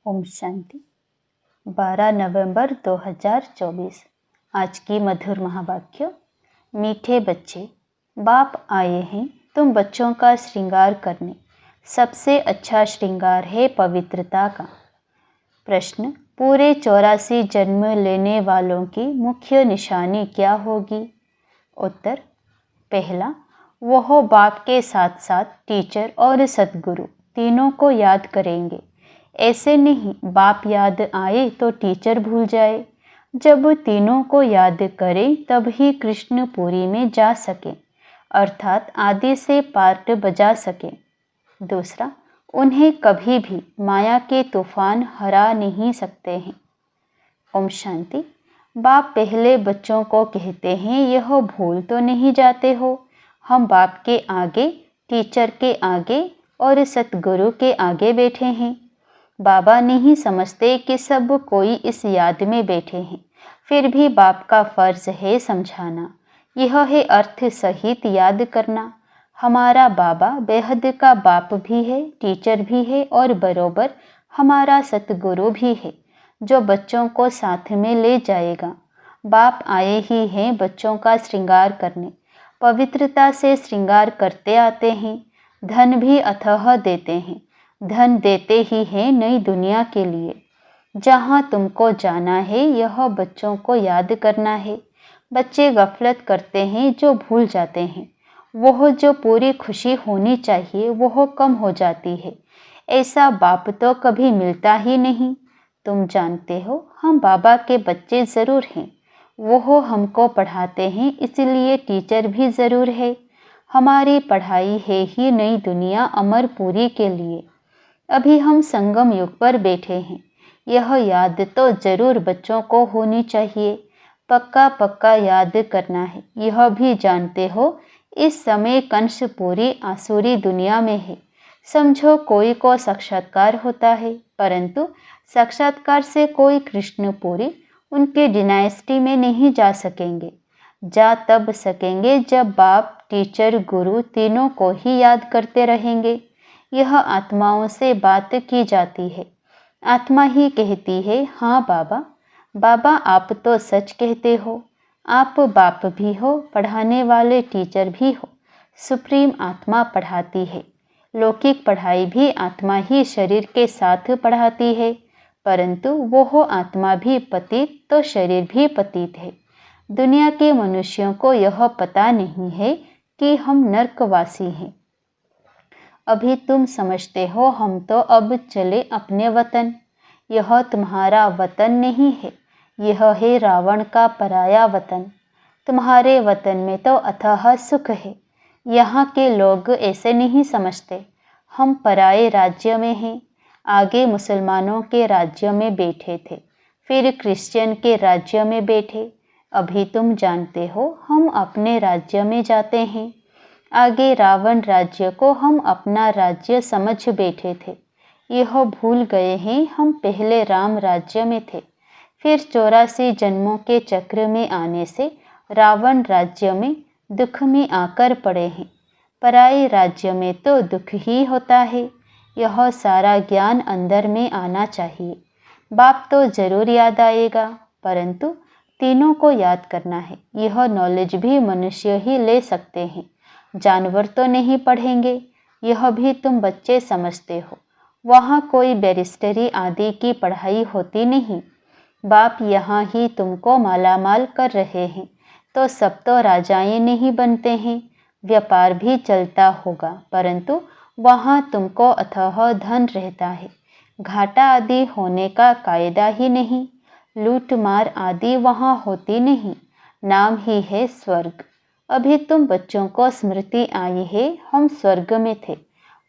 ओम शांति। 12 नवंबर 2024। आज की मधुर महावाक्य। मीठे बच्चे, बाप आए हैं तुम बच्चों का श्रृंगार करने। सबसे अच्छा श्रृंगार है पवित्रता का। प्रश्न, पूरे 84 जन्म लेने वालों की मुख्य निशानी क्या होगी? उत्तर, पहला, वह बाप के साथ साथ टीचर और सद्गुरु तीनों को याद करेंगे। ऐसे नहीं बाप याद आए तो टीचर भूल जाए। जब तीनों को याद करें तब ही कृष्णपुरी में जा सकें, अर्थात आदि से पार्ट बजा सकें। दूसरा, उन्हें कभी भी माया के तूफान हरा नहीं सकते हैं। ओम शांति। बाप पहले बच्चों को कहते हैं, यह भूल तो नहीं जाते हो, हम बाप के आगे, टीचर के आगे और सतगुरु के आगे बैठे हैं। बाबा नहीं समझते कि सब कोई इस याद में बैठे हैं, फिर भी बाप का फर्ज है समझाना। यह है अर्थ सहित याद करना। हमारा बाबा बेहद का बाप भी है, टीचर भी है और बरोबर हमारा सतगुरु भी है, जो बच्चों को साथ में ले जाएगा। बाप आए ही हैं बच्चों का श्रृंगार करने। पवित्रता से श्रृंगार करते आते हैं। धन भी अथाह देते हैं। धन देते ही हैं नई दुनिया के लिए। जहाँ तुमको जाना है यह बच्चों को याद करना है। बच्चे गफलत करते हैं जो भूल जाते हैं। वह जो पूरी खुशी होनी चाहिए वह कम हो जाती है। ऐसा बाप तो कभी मिलता ही नहीं। तुम जानते हो हम बाबा के बच्चे ज़रूर हैं। वह हमको पढ़ाते हैं, इसलिए टीचर भी ज़रूर है। हमारी पढ़ाई है ही नई दुनिया अमरपुरी के लिए। अभी हम संगम युग पर बैठे हैं। यह याद तो जरूर बच्चों को होनी चाहिए। पक्का पक्का याद करना है। यह भी जानते हो इस समय कंस पूरी आसुरी दुनिया में है। समझो कोई को साक्षात्कार होता है, परंतु साक्षात्कार से कोई कृष्णपुरी उनके डिनाइस्टी में नहीं जा सकेंगे। जा तब सकेंगे जब बाप, टीचर, गुरु तीनों को ही याद करते रहेंगे। यह आत्माओं से बात की जाती है। आत्मा ही कहती है, हाँ बाबा, बाबा आप तो सच कहते हो। आप बाप भी हो, पढ़ाने वाले टीचर भी हो। सुप्रीम आत्मा पढ़ाती है। लौकिक पढ़ाई भी आत्मा ही शरीर के साथ पढ़ाती है, परंतु वह आत्मा भी पतित तो शरीर भी पतित है। दुनिया के मनुष्यों को यह पता नहीं है कि हम नरकवासी हैं। अभी तुम समझते हो हम तो अब चले अपने वतन। यह तुम्हारा वतन नहीं है, यह है रावण का पराया वतन। तुम्हारे वतन में तो अथाह सुख है। यहाँ के लोग ऐसे नहीं समझते। हम पराए राज्य में हैं। आगे मुसलमानों के राज्य में बैठे थे, फिर क्रिश्चियन के राज्य में बैठे। अभी तुम जानते हो हम अपने राज्य में जाते हैं। आगे रावण राज्य को हम अपना राज्य समझ बैठे थे। यह भूल गए हैं हम पहले राम राज्य में थे, फिर 84 जन्मों के चक्र में आने से रावण राज्य में दुख में आकर पड़े हैं। पराए राज्य में तो दुख ही होता है। यह सारा ज्ञान अंदर में आना चाहिए। बाप तो जरूर याद आएगा, परंतु तीनों को याद करना है। यह नॉलेज भी मनुष्य ही ले सकते हैं, जानवर तो नहीं पढ़ेंगे। यह भी तुम बच्चे समझते हो। वहाँ कोई बैरिस्टरी आदि की पढ़ाई होती नहीं। बाप यहाँ ही तुमको मालामाल कर रहे हैं, तो सब तो राजाएं नहीं बनते हैं। व्यापार भी चलता होगा, परंतु वहाँ तुमको अथाह धन रहता है। घाटा आदि होने का कायदा ही नहीं। लूट मार आदि वहाँ होती नहीं। नाम ही है स्वर्ग। अभी तुम बच्चों को स्मृति आई है हम स्वर्ग में थे,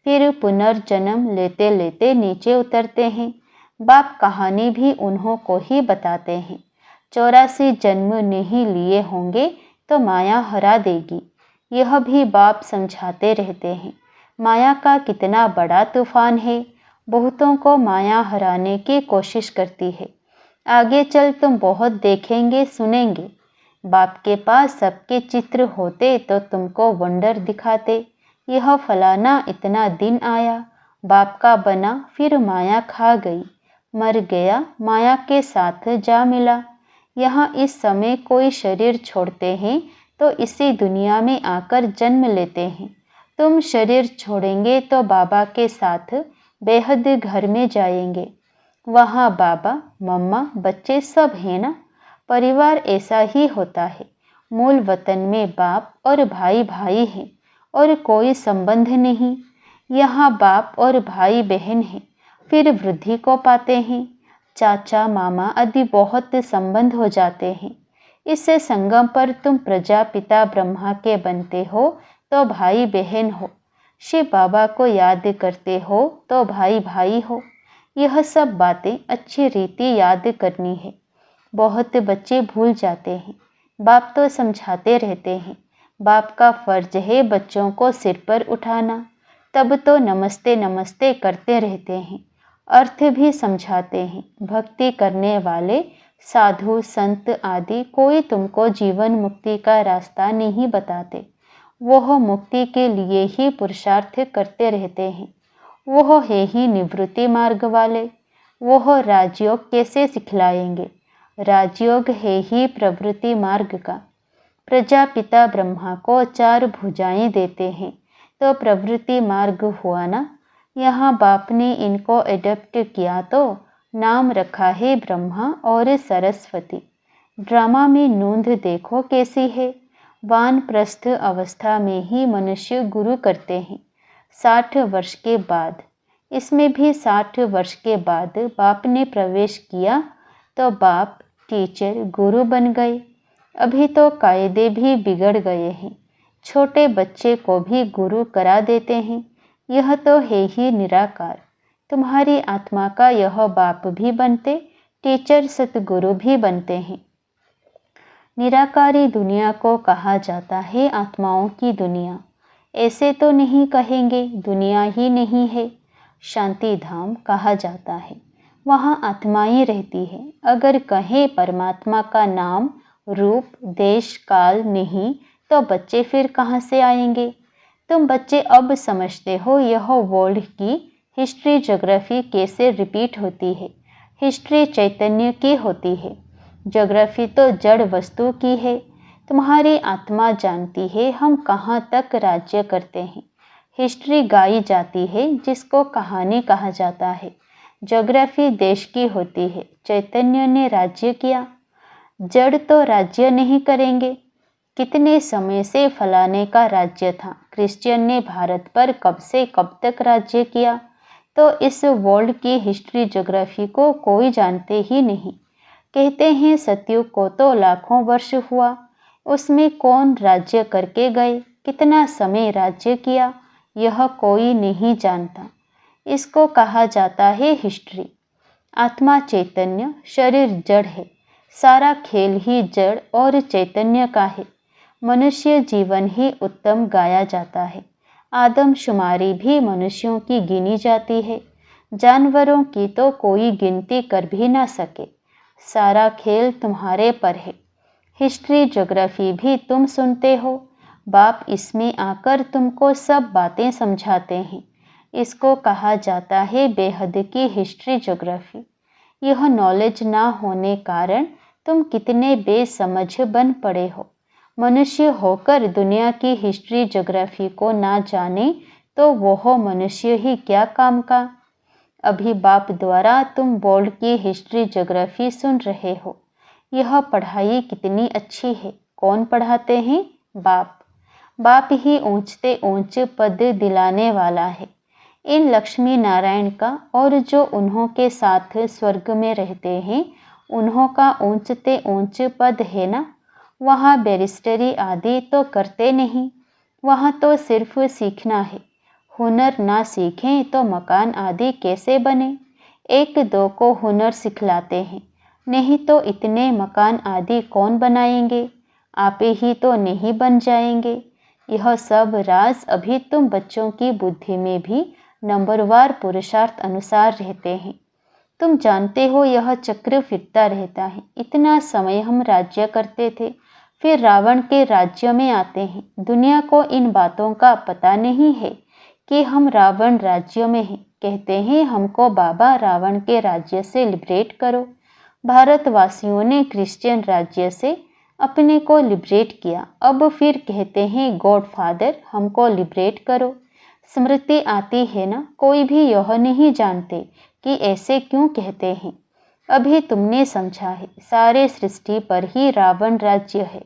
फिर पुनर्जन्म लेते लेते नीचे उतरते हैं। बाप कहानी भी उन्हों को ही बताते हैं। 84 जन्म नहीं लिए होंगे तो माया हरा देगी। यह भी बाप समझाते रहते हैं। माया का कितना बड़ा तूफान है। बहुतों को माया हराने की कोशिश करती है। आगे चल तुम बहुत देखेंगे, सुनेंगे। बाप के पास सबके चित्र होते तो तुमको वंडर दिखाते। यह फलाना इतना दिन आया, बाप का बना, फिर माया खा गई। मर गया, माया के साथ जा मिला। यहाँ इस समय कोई शरीर छोड़ते हैं तो इसी दुनिया में आकर जन्म लेते हैं। तुम शरीर छोड़ेंगे तो बाबा के साथ बेहद घर में जाएंगे। वहाँ बाबा, मम्मा, बच्चे सब हैं ना। परिवार ऐसा ही होता है। मूल वतन में बाप और भाई भाई हैं और कोई संबंध नहीं। यहाँ बाप और भाई बहन हैं, फिर वृद्धि को पाते हैं। चाचा मामा आदि बहुत संबंध हो जाते हैं। इससे संगम पर तुम प्रजापिता ब्रह्मा के बनते हो तो भाई बहन हो। शिव बाबा को याद करते हो तो भाई भाई हो। यह सब बातें अच्छी रीति याद करनी है। बहुत बच्चे भूल जाते हैं। बाप तो समझाते रहते हैं। बाप का फर्ज है बच्चों को सिर पर उठाना। तब तो नमस्ते नमस्ते करते रहते हैं, अर्थ भी समझाते हैं। भक्ति करने वाले साधु संत आदि कोई तुमको जीवन मुक्ति का रास्ता नहीं बताते। वह मुक्ति के लिए ही पुरुषार्थ करते रहते हैं। वह है ही निवृत्ति मार्ग वाले। वह राजयोग कैसे सिखलाएंगे? राजयोग है ही प्रवृत्ति मार्ग का। प्रजापिता ब्रह्मा को 4 भुजाएं देते हैं तो प्रवृत्ति मार्ग हुआ ना। यहाँ बाप ने इनको एडप्ट किया तो नाम रखा है ब्रह्मा और सरस्वती। ड्रामा में नोंद देखो कैसी है। वानप्रस्थ अवस्था में ही मनुष्य गुरु करते हैं, 60 वर्ष के बाद। इसमें भी 60 वर्ष के बाद बाप ने प्रवेश किया तो बाप टीचर गुरु बन गए। अभी तो कायदे भी बिगड़ गए हैं। छोटे बच्चे को भी गुरु करा देते हैं। यह तो है ही निराकार। तुम्हारी आत्मा का यह बाप भी बनते, टीचर सतगुरु भी बनते हैं। निराकारी दुनिया को कहा जाता है आत्माओं की दुनिया। ऐसे तो नहीं कहेंगे, दुनिया ही नहीं है। शांति धाम कहा जाता है, वहाँ आत्माएं रहती है। अगर कहें परमात्मा का नाम, रूप, देश, काल नहीं तो बच्चे फिर कहाँ से आएंगे? तुम बच्चे अब समझते हो यह वर्ल्ड की हिस्ट्री ज्योग्राफी कैसे रिपीट होती है। हिस्ट्री चैतन्य की होती है, ज्योग्राफी तो जड़ वस्तु की है। तुम्हारी आत्मा जानती है हम कहाँ तक राज्य करते हैं। हिस्ट्री गाई जाती है जिसको कहानी कहा जाता है। ज्योग्राफी देश की होती है। चैतन्य ने राज्य किया, जड़ तो राज्य नहीं करेंगे। कितने समय से फलाने का राज्य था। क्रिश्चियन ने भारत पर कब से कब तक राज्य किया? तो इस वर्ल्ड की हिस्ट्री ज्योग्राफी को कोई जानते ही नहीं। कहते हैं सतयुग को तो लाखों वर्ष हुआ, उसमें कौन राज्य करके गए, कितना समय राज्य किया, यह कोई नहीं जानता। इसको कहा जाता है हिस्ट्री। आत्मा चैतन्य, शरीर जड़ है। सारा खेल ही जड़ और चैतन्य का है। मनुष्य जीवन ही उत्तम गाया जाता है। आदमशुमारी भी मनुष्यों की गिनी जाती है। जानवरों की तो कोई गिनती कर भी ना सके। सारा खेल तुम्हारे पर है। हिस्ट्री ज्योग्राफी भी तुम सुनते हो। बाप इसमें आकर तुमको सब बातें समझाते हैं। इसको कहा जाता है बेहद की हिस्ट्री ज्योग्राफी। यह नॉलेज ना होने कारण तुम कितने बेसमझ बन पड़े हो। मनुष्य होकर दुनिया की हिस्ट्री ज्योग्राफी को ना जाने तो वह मनुष्य ही क्या काम का। अभी बाप द्वारा तुम बोर्ड की हिस्ट्री ज्योग्राफी सुन रहे हो। यह पढ़ाई कितनी अच्छी है। कौन पढ़ाते हैं? बाप। बाप ही ऊंचते ऊंच पद दिलाने वाला है। इन लक्ष्मी नारायण का और जो उन्हों के साथ स्वर्ग में रहते हैं उन्हों का ऊंचते ऊंच पद है ना। वहाँ बैरिस्टरी आदि तो करते नहीं, वहाँ तो सिर्फ सीखना है। हुनर ना सीखें तो मकान आदि कैसे बने? 1-2 को हुनर सिखलाते हैं, नहीं तो इतने मकान आदि कौन बनाएंगे? आप ही तो नहीं बन जाएंगे। यह सब राज अभी तुम बच्चों की बुद्धि में भी नंबरवार पुरुषार्थ अनुसार रहते हैं। तुम जानते हो यह चक्र फिरता रहता है। इतना समय हम राज्य करते थे, फिर रावण के राज्य में आते हैं। दुनिया को इन बातों का पता नहीं है कि हम रावण राज्य में हैं। कहते हैं हमको बाबा रावण के राज्य से लिबरेट करो। भारतवासियों ने क्रिश्चियन राज्य से अपने को लिबरेट किया, अब फिर कहते हैं गॉड फादर हमको लिबरेट करो। स्मृति आती है ना, कोई भी यह नहीं जानते कि ऐसे क्यों कहते हैं। अभी तुमने समझा है, सारे सृष्टि पर ही रावण राज्य है।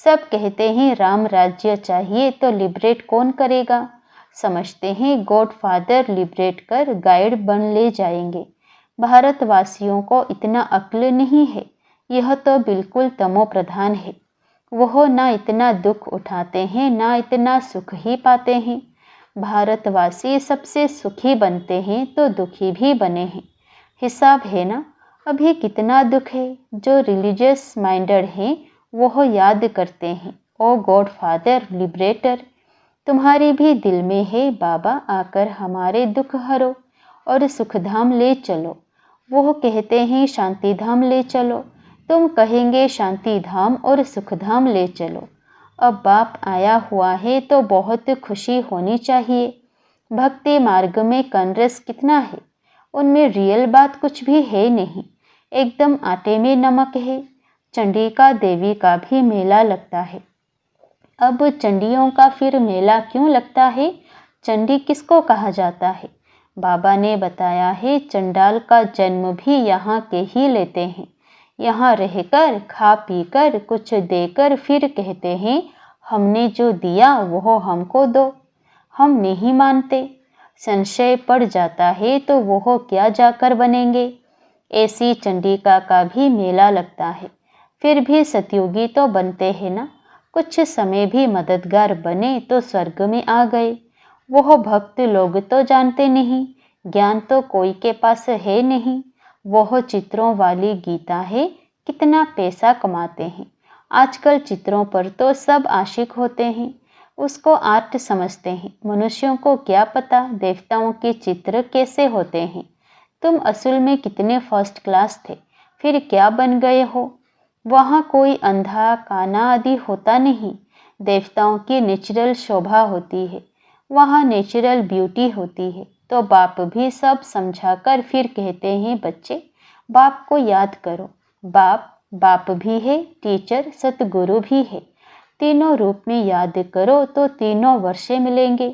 सब कहते हैं राम राज्य चाहिए, तो लिबरेट कौन करेगा? समझते हैं गॉड फादर लिबरेट कर गाइड बन ले जाएंगे। भारतवासियों को इतना अक्ल नहीं है, यह तो बिल्कुल तमो प्रधान है। वह ना इतना दुख उठाते हैं ना इतना सुख ही पाते हैं। भारतवासी सबसे सुखी बनते हैं तो दुखी भी बने हैं। हिसाब है ना, अभी कितना दुख है। जो रिलीजियस माइंडेड हैं वह याद करते हैं, ओ गॉड फादर लिबरेटर, तुम्हारी भी दिल में है बाबा, आकर हमारे दुख हरो और सुखधाम ले चलो। वो कहते हैं शांति धाम ले चलो, तुम कहेंगे शांति धाम और सुखधाम ले चलो। अब बाप आया हुआ है तो बहुत खुशी होनी चाहिए। भक्ति मार्ग में कनरस कितना है, उनमें रियल बात कुछ भी है नहीं, एकदम आटे में नमक है। चंडिका देवी का भी मेला लगता है। अब चंडियों का फिर मेला क्यों लगता है? चंडी किसको कहा जाता है? बाबा ने बताया है चंडाल का जन्म भी यहाँ के ही लेते हैं। यहाँ रहकर खा पी कर कुछ देकर फिर कहते हैं हमने जो दिया वो हमको दो। हम नहीं मानते, संशय पड़ जाता है तो वो क्या जाकर बनेंगे। ऐसी चंडिका का भी मेला लगता है। फिर भी सतयुगी तो बनते हैं ना, कुछ समय भी मददगार बने तो स्वर्ग में आ गए। वह भक्त लोग तो जानते नहीं, ज्ञान तो कोई के पास है नहीं। वह चित्रों वाली गीता है, कितना पैसा कमाते हैं। आजकल चित्रों पर तो सब आशिक होते हैं, उसको आर्ट समझते हैं। मनुष्यों को क्या पता देवताओं के चित्र कैसे होते हैं। तुम असल में कितने फर्स्ट क्लास थे, फिर क्या बन गए हो। वहाँ कोई अंधा काना आदि होता नहीं। देवताओं की नेचुरल शोभा होती है, वहाँ नेचुरल ब्यूटी होती है। तो बाप भी सब समझाकर फिर कहते हैं बच्चे बाप को याद करो। बाप भी है, टीचर सतगुरु भी है। तीनों रूप में याद करो तो तीनों वर्षे मिलेंगे।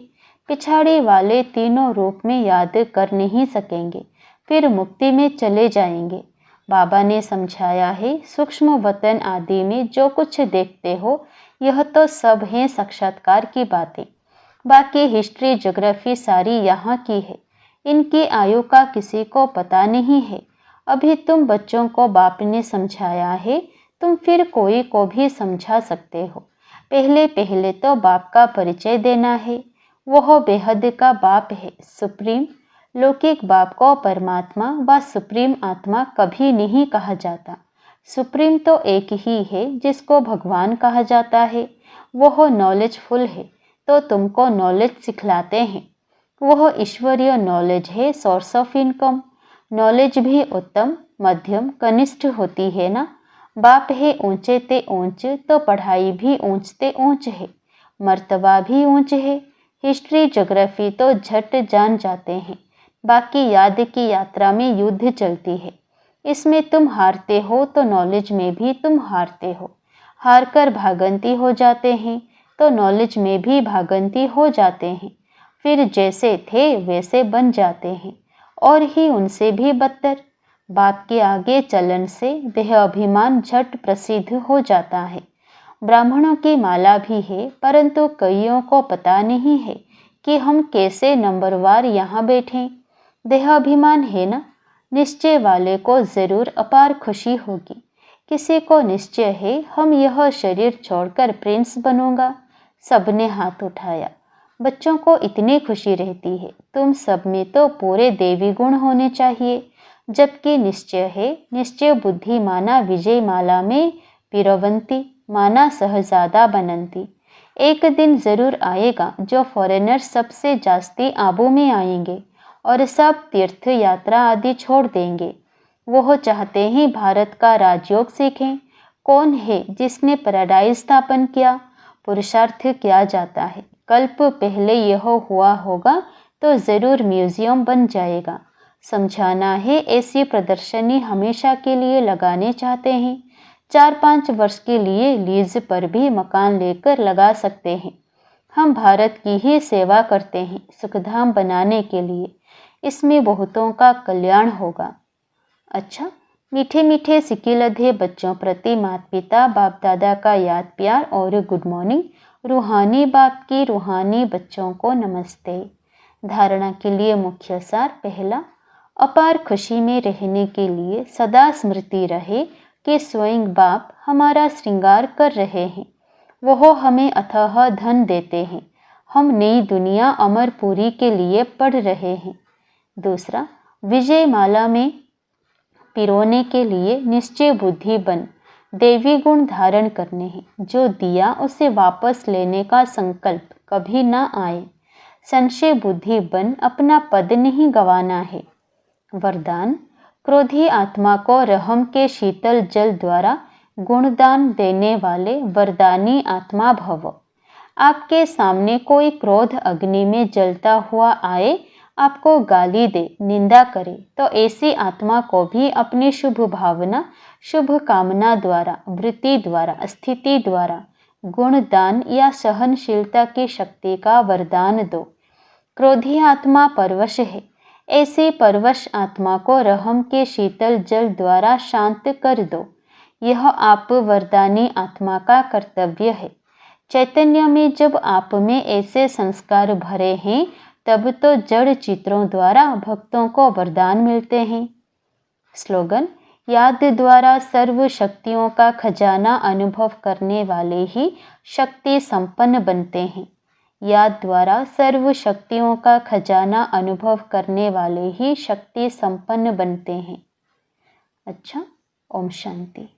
पिछाड़ी वाले तीनों रूप में याद कर नहीं सकेंगे, फिर मुक्ति में चले जाएंगे। बाबा ने समझाया है सूक्ष्म वतन आदि में जो कुछ देखते हो यह तो सब हैं साक्षात्कार की बातें। बाकी हिस्ट्री ज्योग्राफी सारी यहाँ की है, इनकी आयु का किसी को पता नहीं है। अभी तुम बच्चों को बाप ने समझाया है, तुम फिर कोई को भी समझा सकते हो। पहले पहले तो बाप का परिचय देना है। वह बेहद का बाप है, सुप्रीम। लौकिक बाप को परमात्मा व सुप्रीम आत्मा कभी नहीं कहा जाता। सुप्रीम तो एक ही है जिसको भगवान कहा जाता है। वह नॉलेजफुल है तो तुमको नॉलेज सिखलाते हैं। वह ईश्वरीय नॉलेज है, सोर्स ऑफ इनकम। नॉलेज भी उत्तम मध्यम कनिष्ठ होती है ना। बाप है ऊंचे ते ऊंच, तो पढ़ाई भी ऊंचते ऊंच है, मर्तबा भी ऊंच है। हिस्ट्री ज्योग्राफी तो झट जान जाते हैं, बाकी याद की यात्रा में युद्ध चलती है। इसमें तुम हारते हो तो नॉलेज में भी तुम हारते हो। हार कर भागंती हो जाते हैं तो नॉलेज में भी भागंती हो जाते हैं। फिर जैसे थे वैसे बन जाते हैं और ही उनसे भी बदतर। बाप के आगे चलन से देह अभिमान झट प्रसिद्ध हो जाता है। ब्राह्मणों की माला भी है, परंतु कईयों को पता नहीं है कि हम कैसे नंबरवार यहाँ बैठें। देहाभिमान है ना, निश्चय वाले को जरूर अपार खुशी होगी। किसी को निश्चय है हम यह शरीर छोड़कर प्रिंस बनूंगा। सबने हाथ उठाया। बच्चों को इतनी खुशी रहती है, तुम सब में तो पूरे देवी गुण होने चाहिए। जबकि निश्चय है, निश्चय बुद्धि माना विजय माला में पिरवंती, माना सहजादा बनंती। एक दिन जरूर आएगा जो फॉरेनर सबसे जास्ती आबू में आएंगे और सब तीर्थ यात्रा आदि छोड़ देंगे। वो चाहते हैं भारत का राजयोग सीखें। कौन है जिसने पैराडाइज स्थापन किया? पुरुषार्थ किया जाता है। कल्प पहले यह हुआ होगा तो ज़रूर म्यूज़ियम बन जाएगा। समझाना है ऐसी प्रदर्शनी हमेशा के लिए लगाने चाहते हैं। 4-5 वर्ष के लिए लीज पर भी मकान लेकर लगा सकते हैं। हम भारत की ही सेवा करते हैं सुखधाम बनाने के लिए। इसमें बहुतों का कल्याण होगा। अच्छा, मीठे मीठे सिक्के लधे बच्चों प्रति माता पिता बाप दादा का याद प्यार और गुड मॉर्निंग। रूहानी बाप की रूहानी बच्चों को नमस्ते। धारणा के लिए मुख्य सार। पहला, अपार खुशी में रहने के लिए सदा स्मृति रहे कि स्वयं बाप हमारा श्रृंगार कर रहे हैं। वह हमें अथाह धन देते हैं। हम नई दुनिया अमरपुरी के लिए पढ़ रहे हैं। दूसरा, विजय माला में पिरोने के लिए निश्चय बुद्धि बन देवी गुण धारण करने हैं। जो दिया उसे वापस लेने का संकल्प कभी ना आए। संशय बुद्धि बन अपना पद नहीं गंवाना है। वरदान, क्रोधी आत्मा को रहम के शीतल जल द्वारा गुणदान देने वाले वरदानी आत्मा भव। आपके सामने कोई क्रोध अग्नि में जलता हुआ आए, आपको गाली दे, निंदा करे, तो ऐसी आत्मा को भी अपनी शुभ भावना शुभ कामना द्वारा वृत्ति द्वारा स्थिति द्वारा गुणदान या सहनशीलता की शक्ति का वरदान दो। क्रोधी आत्मा परवश है। ऐसी परवश आत्मा को रहम के शीतल जल द्वारा शांत कर दो। यह आप वरदानी आत्मा का कर्तव्य है। चैतन्य में जब आप में ऐसे संस्कार भरे हैं तब तो जड़ चित्रों द्वारा भक्तों को वरदान मिलते हैं। स्लोगन, याद द्वारा सर्व शक्तियों का खजाना अनुभव करने वाले ही शक्ति संपन्न बनते हैं। याद द्वारा सर्व शक्तियों का खजाना अनुभव करने वाले ही शक्ति संपन्न बनते हैं। अच्छा, ओम शांति।